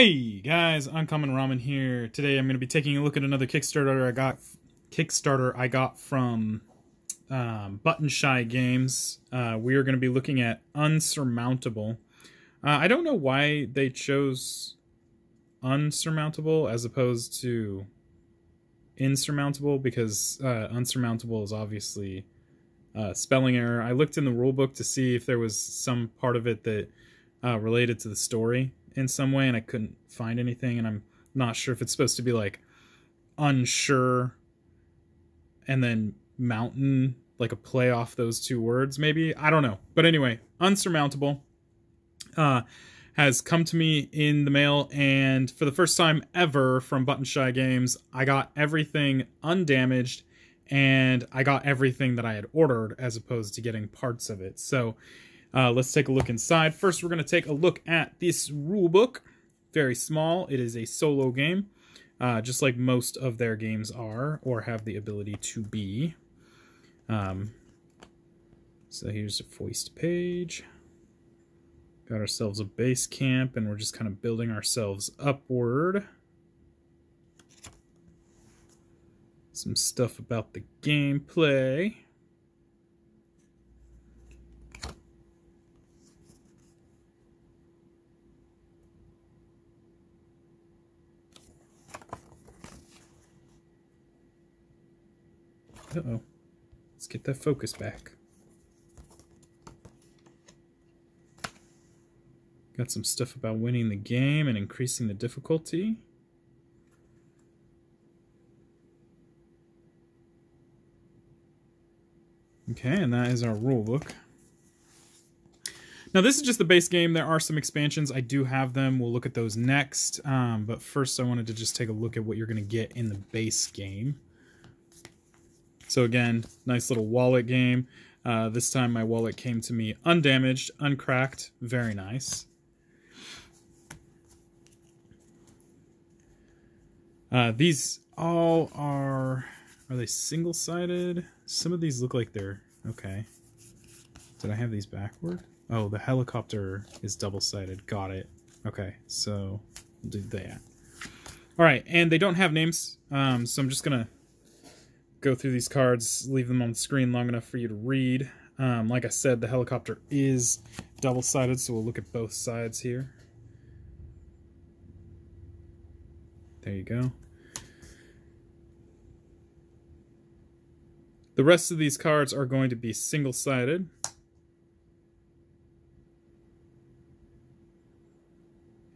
Hey guys, Uncommon Ramen here. Today I'm going to be taking a look at another Kickstarter I got from ButtonShy Games. We are going to be looking at Unsurmountable. I don't know why they chose Unsurmountable as opposed to Insurmountable, because Unsurmountable is obviously spelling error. I looked in the rulebook to see if there was some part of it that related to the story in some way, and I couldn't find anything, and I'm not sure if it's supposed to be like unsure and then mountain, like a play off those two words, maybe. I don't know. But anyway, Unsurmountable has come to me in the mail, and for the first time ever from ButtonShy Games, I got everything undamaged, and I got everything that I had ordered as opposed to getting parts of it. So let's take a look inside. First, we're going to take a look at this rulebook. Very small. It is a solo game, just like most of their games are, or have the ability to be. So here's a foist page. Got ourselves a base camp, and we're just kind of building ourselves upward. Some stuff about the gameplay. Uh-oh. Let's get that focus back. Got some stuff about winning the game and increasing the difficulty. Okay, and that is our rulebook. Now, this is just the base game. There are some expansions. I do have them. We'll look at those next. But first, I wanted to just take a look at what you're going to get in the base game. So again, nice little wallet game. This time my wallet came to me undamaged, uncracked. Very nice. These all are they single-sided? Some of these look like they're... Okay. Did I have these backward? Oh, the helicopter is double-sided. Got it. Okay, so we'll do that. Alright, and they don't have names, so I'm just going to go through these cards, leave them on the screen long enough for you to read. Like I said, the helicopter is double-sided, so we'll look at both sides here. There you go. The rest of these cards are going to be single-sided.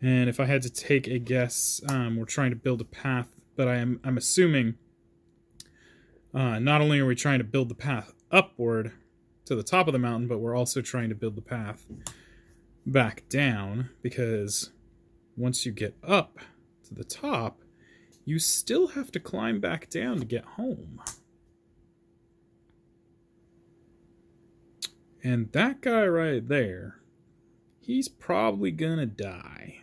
And if I had to take a guess, we're trying to build a path, but I'm assuming not only are we trying to build the path upward to the top of the mountain, but we're also trying to build the path back down, because once you get up to the top, you still have to climb back down to get home. And that guy right there, he's probably gonna die.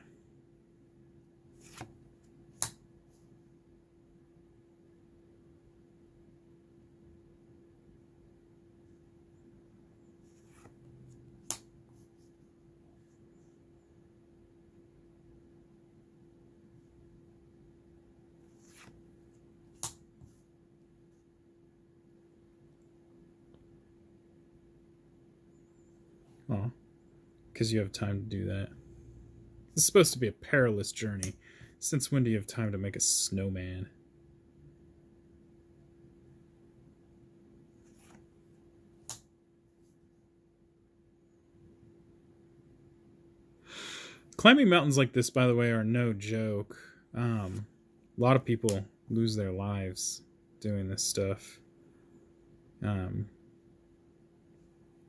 Oh, because you have time to do that. This is supposed to be a perilous journey. Since when do you have time to make a snowman? Climbing mountains like this, by the way, are no joke. A lot of people lose their lives doing this stuff.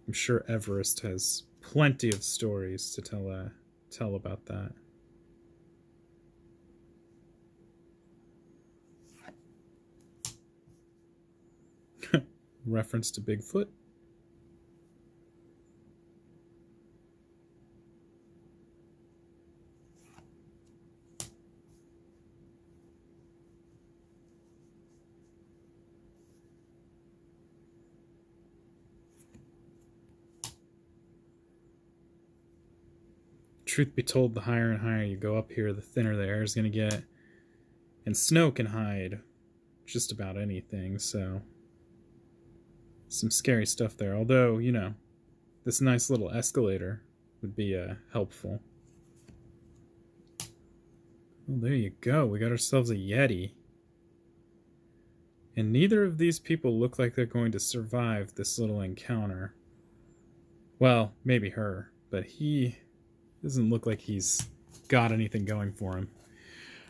I'm sure Everest has plenty of stories to tell about that. Reference to Bigfoot. truth be told, the higher and higher you go up here, the thinner the air is going to get. And snow can hide just about anything, so some scary stuff there. Although, you know, this nice little escalator would be helpful. Well, there you go. We got ourselves a Yeti. And neither of these people look like they're going to survive this little encounter. Well, maybe her, but he doesn't look like he's got anything going for him.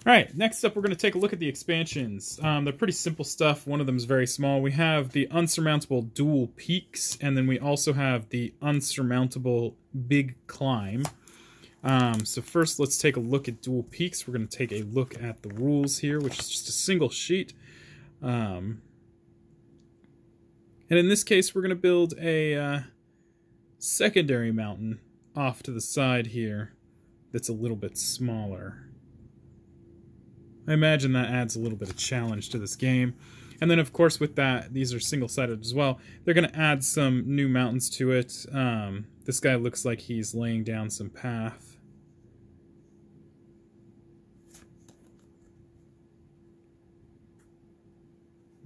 Alright, next up we're going to take a look at the expansions. They're pretty simple stuff. One of them is very small. We have the Unsurmountable Dual Peaks, and then we also have the Unsurmountable Big Climb. So first let's take a look at Dual Peaks. We're going to take a look at the rules here, which is just a single sheet. And in this case we're going to build a secondary mountain off to the side here that's a little bit smaller. I imagine that adds a little bit of challenge to this game. And then of course with that, these are single-sided as well, they're going to add some new mountains to it. This guy looks like he's laying down some path.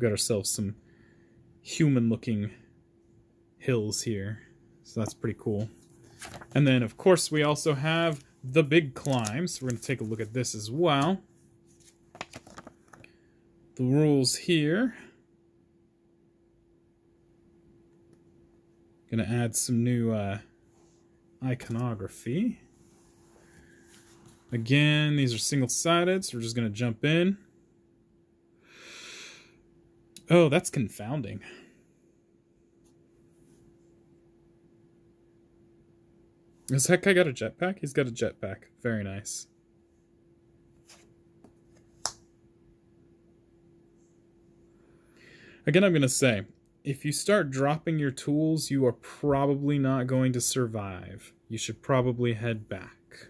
Got ourselves some human-looking hills here. So that's pretty cool. And then, of course, we also have the Big Climb. So we're going to take a look at this as well. The rules here. Going to add some new iconography. Again, these are single-sided, so we're just going to jump in. Oh, that's confounding. Has that guy got a jetpack? He's got a jetpack. Very nice. Again, I'm going to say, if you start dropping your tools, you are probably not going to survive. You should probably head back.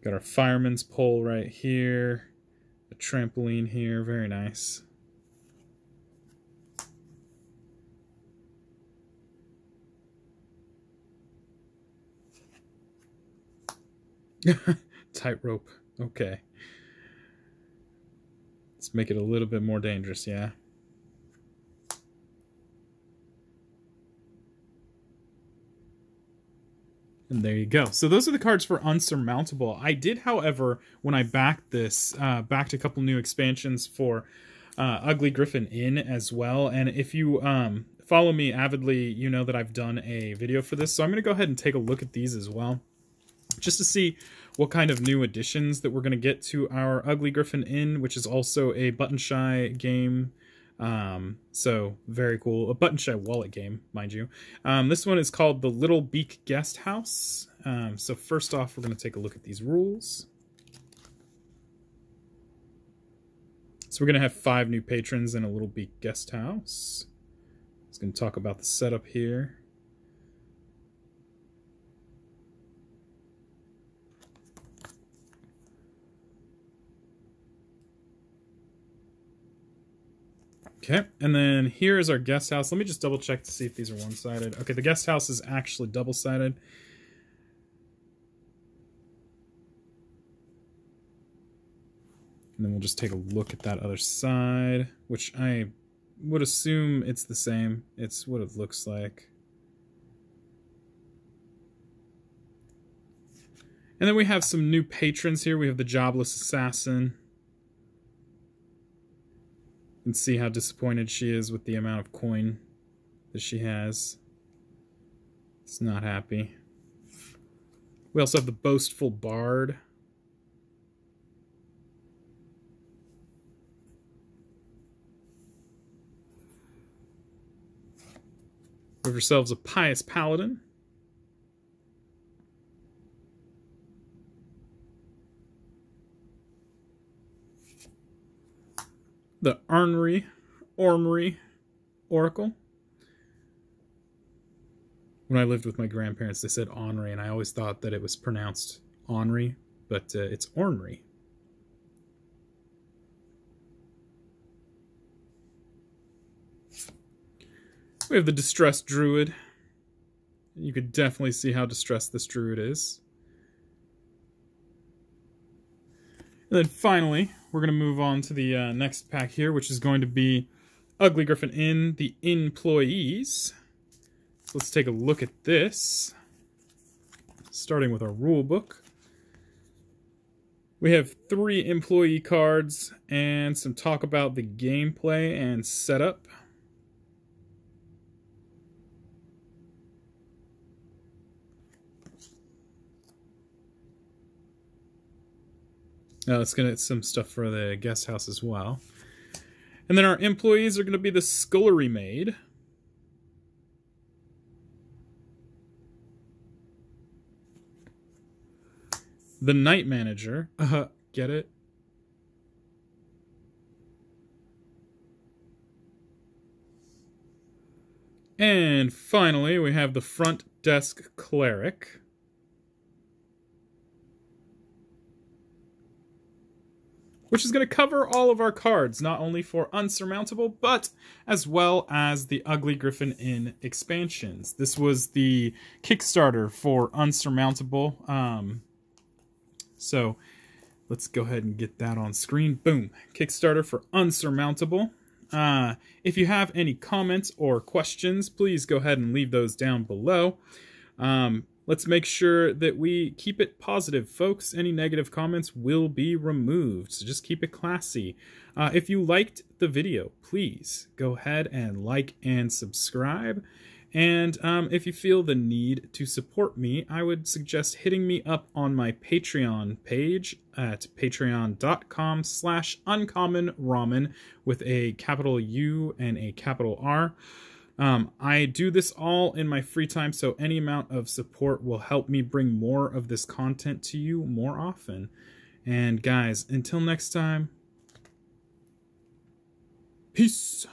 Got our fireman's pole right here. A trampoline here. Very nice. Tightrope. Okay. Let's make it a little bit more dangerous, yeah. And there you go. So those are the cards for Unsurmountable. I did, however, when I backed this, backed a couple new expansions for Ugly Griffin in as well. And if you follow me avidly, you know that I've done a video for this. So I'm going to go ahead and take a look at these as well, just to see what kind of new additions that we're going to get to our Ugly Griffin Inn, which is also a ButtonShy game. So very cool. A ButtonShy wallet game, mind you. This one is called the Little Beak Guest House. So first off, we're going to take a look at these rules. So we're going to have 5 new patrons in a Little Beak Guest House. I was going to talk about the setup here. Okay, and then here is our guest house. Let me just double check to see if these are one-sided. Okay, the guest house is actually double-sided. And then we'll just take a look at that other side, which I would assume it's the same. It's what it looks like. And then we have some new patrons here. We have the Jobless Assassin. And see how disappointed she is with the amount of coin that she has. It's not happy. We also have the Boastful Bard. We have ourselves a Pious Paladin. The Ornery Oracle. When I lived with my grandparents, they said Ornery, and I always thought that it was pronounced Ornery, but it's Ornery. We have the Distressed Druid. You could definitely see how distressed this druid is. And then finally, we're going to move on to the next pack here, which is going to be Ugly Griffin in the Employees. So let's take a look at this. Starting with our rulebook. We have 3 employee cards and some talk about the gameplay and setup. Now let's get at some stuff for the guest house as well. And then our employees are going to be the Scullery Maid. The Night Manager. Get it? And finally, we have the Front Desk Cleric. Which is going to cover all of our cards, not only for Unsurmountable, but as well as the Ugly Griffin in expansions. This was the Kickstarter for Unsurmountable. So let's go ahead and get that on screen. Boom. Kickstarter for Unsurmountable. If you have any comments or questions, please go ahead and leave those down below. Let's make sure that we keep it positive, folks. Any negative comments will be removed, so just keep it classy. If you liked the video, please go ahead and like and subscribe. And if you feel the need to support me, I would suggest hitting me up on my Patreon page at patreon.com/uncommonramen with a capital U and a capital R. I do this all in my free time, so any amount of support will help me bring more of this content to you more often. And guys, until next time, peace.